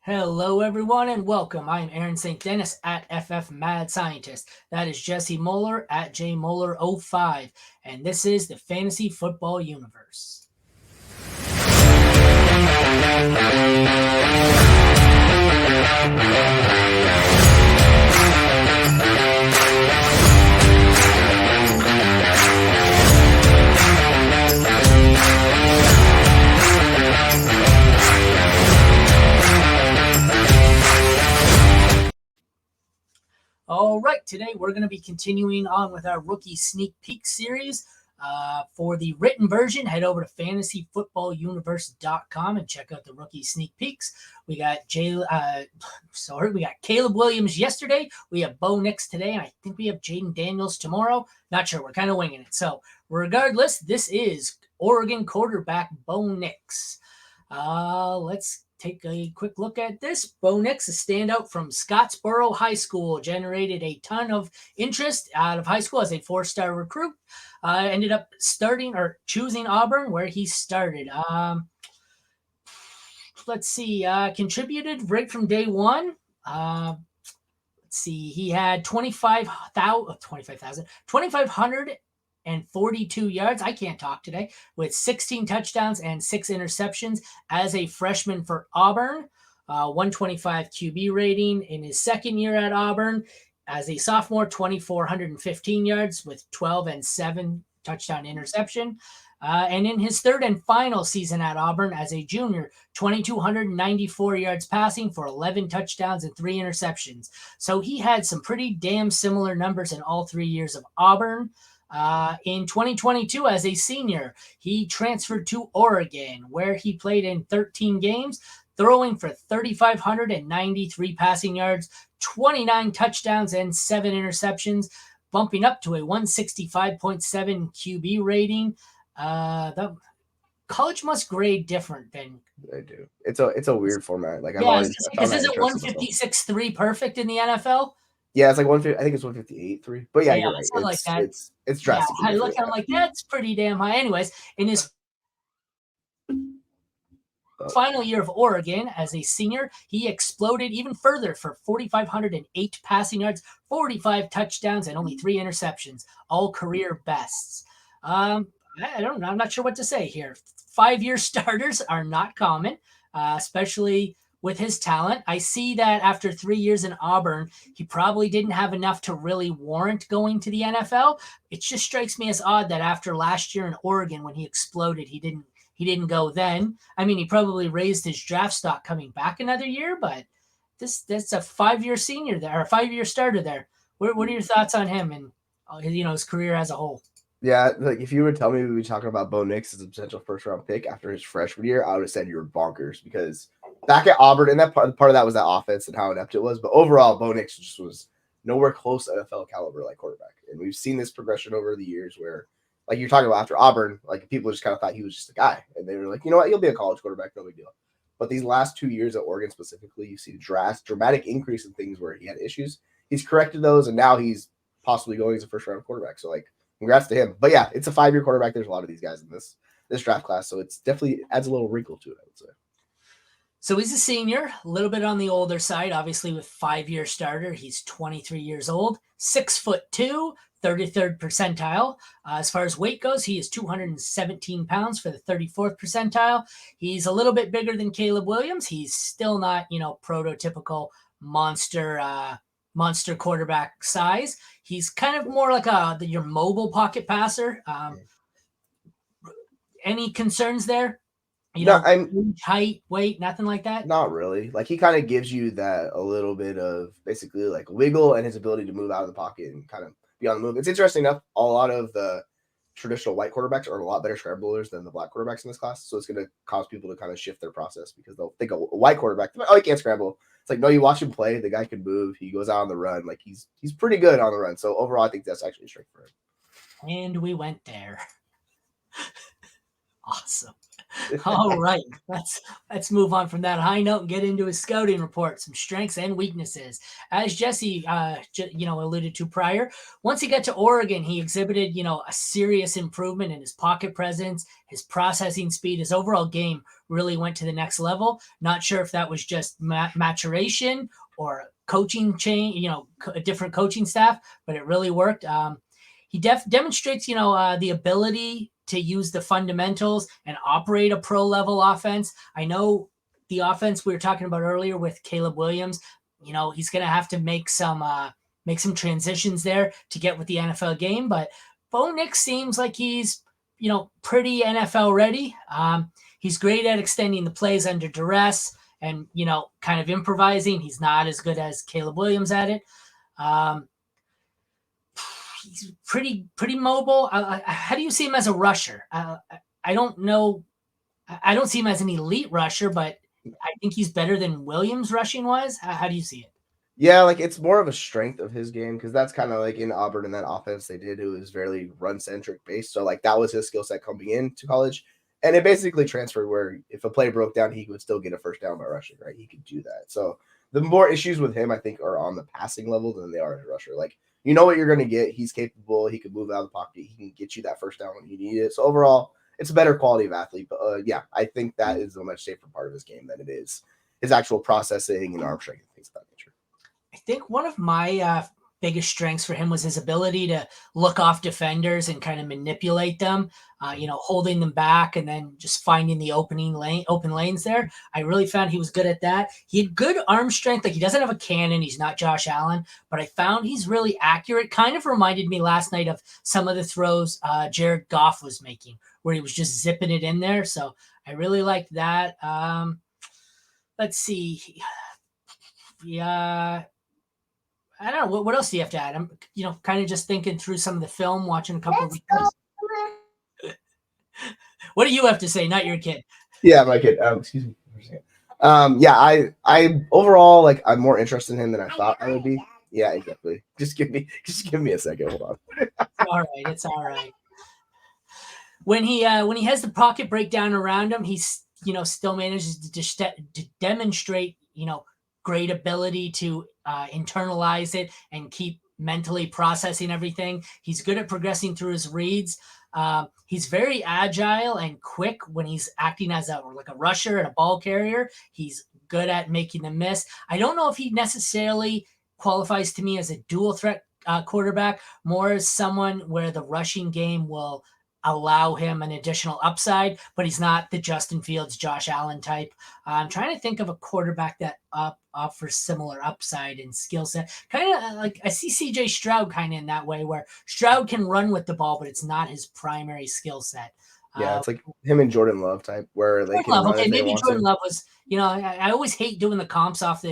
Hello, everyone, and welcome. I'm Aaron St. Denis at FF Mad Scientist. That is Jesse Moeller at JMoeller05, and this is the Fantasy Football Universe. All right, today we're going to be continuing on with our rookie sneak peek series. For the written version, head over to fantasyfootballuniverse.com and check out the rookie sneak peeks. We got we got Caleb Williams yesterday. We have Bo Nix today, and I think we have Jaden Daniels tomorrow. Not sure. We're kind of winging it. So regardless, this is Oregon quarterback Bo Nix. Let's take a quick look at this. Bo Nix, a standout from Scottsboro High School, generated a ton of interest out of high school as a four-star recruit. Ended up choosing Auburn, where he started. Let's see. Contributed right from day one. Let's see. He had 2,542 yards. I can't talk today, with 16 touchdowns and 6 interceptions as a freshman for Auburn. 125 QB rating in his second year at Auburn. As a sophomore, 2,415 yards with 12 and 7 touchdown interception. And in his third and final season at Auburn as a junior, 2,294 yards passing for 11 touchdowns and 3 interceptions. So he had some pretty damn similar numbers in all 3 years of Auburn. In 2022, as a senior, he transferred to Oregon, where he played in 13 games, throwing for 3,593 passing yards, 29 touchdowns, and 7 interceptions, bumping up to a 165.7 QB rating. The college must grade different than they do. It's a weird format. Like, because is it 156.3 perfect in the NFL? Yeah, it's like 150. I think it's 158.3. But yeah, you're right. It's drastic. Yeah, I look at it like that's pretty damn high. Anyways, in his final year of Oregon as a senior, he exploded even further for 4,508 passing yards, 45 touchdowns, and only 3 interceptions, all career bests. I don't know. I'm not sure what to say here. 5-year starters are not common, especially with his talent. I see that after 3 years in Auburn, he probably didn't have enough to really warrant going to the NFL. It just strikes me as odd that after last year in Oregon, when he exploded, he didn't go then. I mean, he probably raised his draft stock coming back another year, but that's a 5-year senior there, or a 5-year starter there. What are your thoughts on him and his career as a whole? Yeah, like if you would tell me we were talking about Bo Nix as a potential first-round pick after his freshman year, I would have said you were bonkers, because back at Auburn, and that part of that was that offense and how inept it was. But overall, Bo Nix just was nowhere close to NFL caliber like quarterback. And we've seen this progression over the years where, like you're talking about after Auburn, like people just kind of thought he was just a guy. And they were like, you know what, you'll be a college quarterback, no big deal. But these last 2 years at Oregon specifically, you see a dramatic increase in things where he had issues. He's corrected those, and now he's possibly going as a first-round quarterback. So, like, congrats to him. But yeah, it's a 5-year quarterback. There's a lot of these guys in this draft class, so it's definitely adds a little wrinkle to it, I would say. So he's a senior, a little bit on the older side, obviously with 5-year starter. He's 23 years old, 6'2", 33rd percentile. As far as weight goes, he is 217 pounds for the 34th percentile. He's a little bit bigger than Caleb Williams. He's still not, prototypical monster quarterback size. He's kind of more like your mobile pocket passer. Any concerns there? Height, weight, nothing like that? Not really. Like, he kind of gives you that a little bit of basically like wiggle and his ability to move out of the pocket and kind of be on the move. It's interesting enough, a lot of the traditional white quarterbacks are a lot better scramblers than the black quarterbacks in this class. So it's going to cause people to kind of shift their process, because they'll think a white quarterback, oh, he can't scramble. It's like, no, you watch him play. The guy can move. He goes out on the run. Like, he's pretty good on the run. So overall, I think that's actually a strength for him. And we went there. Awesome. All right, let's move on from that high note and get into his scouting report, some strengths and weaknesses. As Jesse, alluded to prior, once he got to Oregon, he exhibited, a serious improvement in his pocket presence, his processing speed, his overall game really went to the next level. Not sure if that was just maturation or coaching change, a different coaching staff, but it really worked. He demonstrates, the ability to use the fundamentals and operate a pro level offense. I know the offense we were talking about earlier with Caleb Williams, he's going to have to make some transitions there to get with the NFL game. But Bo Nix seems like he's, pretty NFL ready. He's great at extending the plays under duress and, kind of improvising. He's not as good as Caleb Williams at it. He's pretty mobile. How do you see him as a rusher? I don't know. I don't see him as an elite rusher, but I think he's better than Williams rushing wise. How do you see it? Yeah, like it's more of a strength of his game because that's kind of like in Auburn in that offense they did. It was very run centric based. So like that was his skill set coming into college. And it basically transferred where if a play broke down, he would still get a first down by rushing, right? He could do that. So the more issues with him, I think, are on the passing level than they are as a rusher. Like, you know what you're going to get. He's capable. He can move out of the pocket. He can get you that first down when you need it. So overall, it's a better quality of athlete. But yeah, I think that is a much safer part of his game than it is his actual processing and arm strength and things of that nature. I think one of my biggest strengths for him was his ability to look off defenders and kind of manipulate them, holding them back and then just finding the open lanes there. I really found he was good at that. He had good arm strength. Like he doesn't have a cannon. He's not Josh Allen, but I found he's really accurate. Kind of reminded me last night of some of the throws Jared Goff was making where he was just zipping it in there. So I really liked that. Let's see. Yeah. I don't know. What else do you have to add? I'm, kind of just thinking through some of the film, watching a couple of videos. What do you have to say? Not your kid. Yeah, my kid. Excuse me for a second. Yeah, I overall like I'm more interested in him than I thought I would be. Yeah, exactly. Just give me a second. Hold on. All right, it's all right. When he has the pocket breakdown around him, he's still manages to demonstrate great ability to internalize it and keep mentally processing everything. He's good at progressing through his reads. He's very agile and quick when he's acting as a rusher and a ball carrier. He's good at making them miss. I don't know if he necessarily qualifies to me as a dual threat quarterback, more as someone where the rushing game will allow him an additional upside, but he's not the Justin Fields, Josh Allen type. I'm trying to think of a quarterback that offers similar upside and skill set. Kind of like I see CJ Stroud kind of in that way where Stroud can run with the ball, but it's not his primary skill set. Yeah, it's like him and Jordan Love type where they can run okay, if they maybe want Jordan to. Love was, I always hate doing the comps off.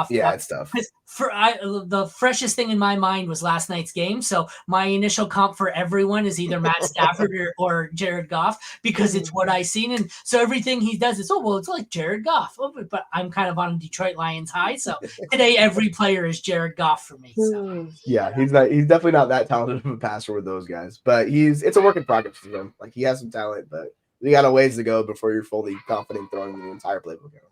Yeah, it's tough. The freshest thing in my mind was last night's game. So my initial comp for everyone is either Matt Stafford or Jared Goff because it's what I've seen. And so everything he does is, it's like Jared Goff. But I'm kind of on Detroit Lions high. So today every player is Jared Goff for me. So. Yeah, he's definitely not that talented of a passer with those guys. But it's a work in progress for him. Like he has some talent, but you got a ways to go before you're fully confident throwing the entire playbook out.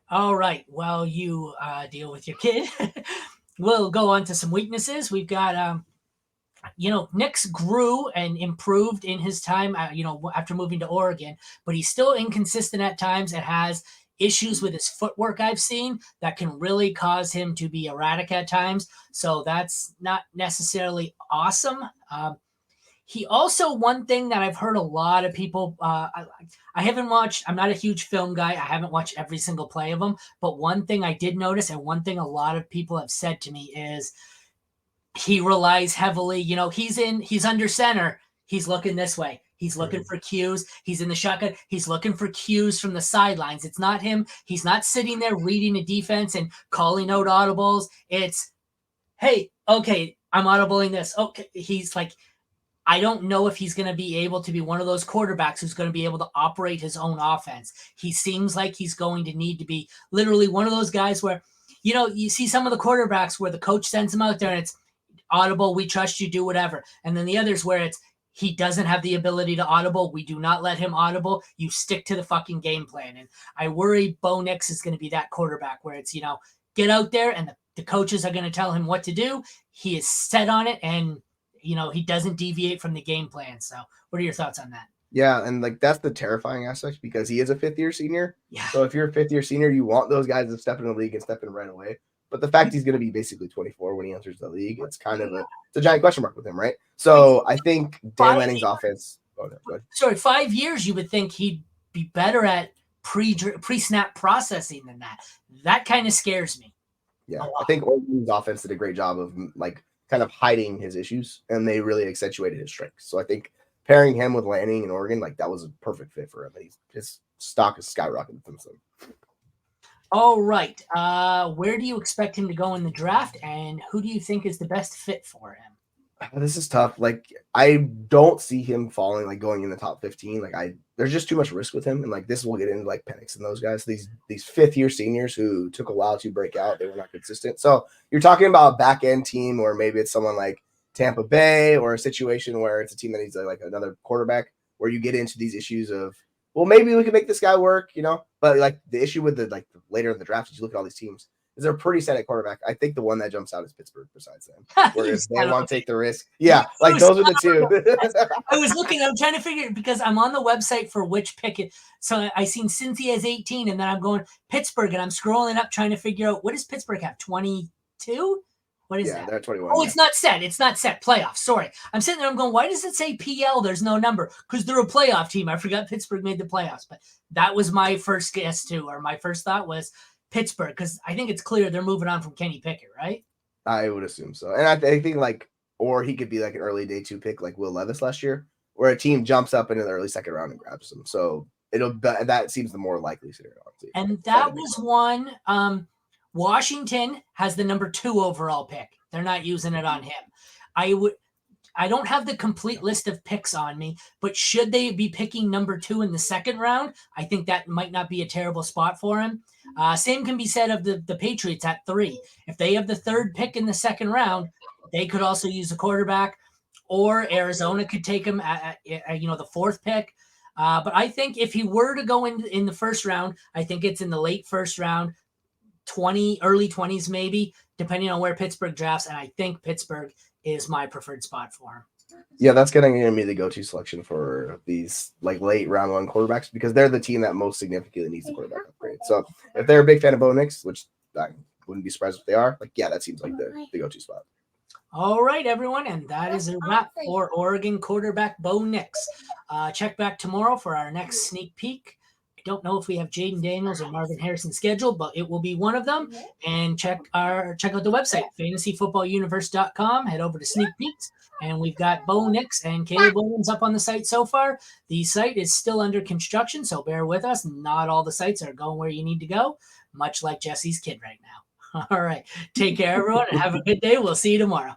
All right. Well, you deal with your kid. We'll go on to some weaknesses. We've got, Nix grew and improved in his time, after moving to Oregon, but he's still inconsistent at times and has issues with his footwork I've seen that can really cause him to be erratic at times. So that's not necessarily awesome. He also, one thing that I've heard a lot of people, I haven't watched, I'm not a huge film guy. I haven't watched every single play of them. But one thing I did notice, and one thing a lot of people have said to me is he relies heavily, he's under center. He's looking this way. He's looking for cues. He's in the shotgun. He's looking for cues from the sidelines. It's not him. He's not sitting there reading a defense and calling out audibles. It's, hey, okay, I'm audibling this. Okay. He's like, I don't know if he's going to be able to be one of those quarterbacks who's going to be able to operate his own offense. He seems like he's going to need to be literally one of those guys where, you see some of the quarterbacks where the coach sends him out there and it's audible, we trust you, do whatever. And then the others where it's, He doesn't have the ability to audible. We do not let him audible. You stick to the fucking game plan. And I worry Bo Nix is going to be that quarterback where it's, get out there and the coaches are going to tell him what to do. He is set on it and, he doesn't deviate from the game plan. So what are your thoughts on that? Yeah, and like that's the terrifying aspect because he is a fifth-year senior. Yeah. So if you're a fifth-year senior, you want those guys to step in the league and step in right away. But the fact he's going to be basically 24 when he enters the league, it's kind of it's a giant question mark with him, right? So I think Dan Lanning's offense. Oh, no, go ahead. Sorry, 5 years, you would think he'd be better at pre-snap processing than that. That kind of scares me. Yeah, I think Oregon's offense did a great job of like kind of hiding his issues, and they really accentuated his strengths. So I think pairing him with Lanning in Oregon, like that was a perfect fit for him. And his stock is skyrocketed since then. All right. Where do you expect him to go in the draft, and who do you think is the best fit for him? This is tough. Like, I don't see him falling, like going in the top 15. Like, there's just too much risk with him. And like this will get into like Penix and those guys, these fifth-year seniors who took a while to break out. They were not consistent. So you're talking about a back-end team, or maybe it's someone like Tampa Bay, or a situation where it's a team that needs like another quarterback, where you get into these issues of, well, maybe we can make this guy work, But like the issue with the later in the draft, is you look at all these teams, is they're pretty set at quarterback. I think the one that jumps out is Pittsburgh besides them. Where if they want to take the risk. Yeah, like those are the two. I was looking, I'm trying to figure it because I'm on the website for which pick. So I seen Cynthia's 18, and then I'm going Pittsburgh, and I'm scrolling up trying to figure out, what does Pittsburgh have, 22? What is that? Yeah, they're 21. Oh, it's not set. It's not set. Playoffs. Sorry. I'm sitting there, I'm going, why does it say PL? There's no number. Because they're a playoff team. I forgot Pittsburgh made the playoffs. But that was my first guess, too. Or my first thought was Pittsburgh. Because I think it's clear they're moving on from Kenny Pickett, right? I would assume so. And I think like, or he could be like an early day 2 pick like Will Levis last year, where a team jumps up into the early second round and grabs him. So that seems the more likely scenario. And that was one. Washington has the number 2 overall pick. They're not using it on him. I don't have the complete list of picks on me, but should they be picking number 2 in the second round, I think that might not be a terrible spot for him. Same can be said of the Patriots at 3. If they have the 3rd pick in the second round, they could also use a quarterback, or Arizona could take him at the 4th pick. But I think if he were to go in the first round, I think it's in the late first round, early 20s maybe, depending on where Pittsburgh drafts, and I think Pittsburgh is my preferred spot for him. Yeah, that's going to be the go-to selection for these like late round 1 quarterbacks, because they're the team that most significantly needs the quarterback upgrade. So if they're a big fan of Bo Nix, which I wouldn't be surprised if they are, like, yeah, that seems like the go-to spot. All right, everyone, and that is a wrap for Oregon quarterback Bo Nix. Check back tomorrow for our next sneak peek. Don't know if we have Jaden Daniels or Marvin Harrison scheduled, but it will be one of them. And check out the website, fantasyfootballuniverse.com. Head over to sneak peeks, and we've got Bo Nix and Caleb Williams up on the site so far. The site is still under construction, so bear with us. Not all the sites are going where you need to go, much like Jesse's kid right now. All right. Take care, everyone, and have a good day. We'll see you tomorrow.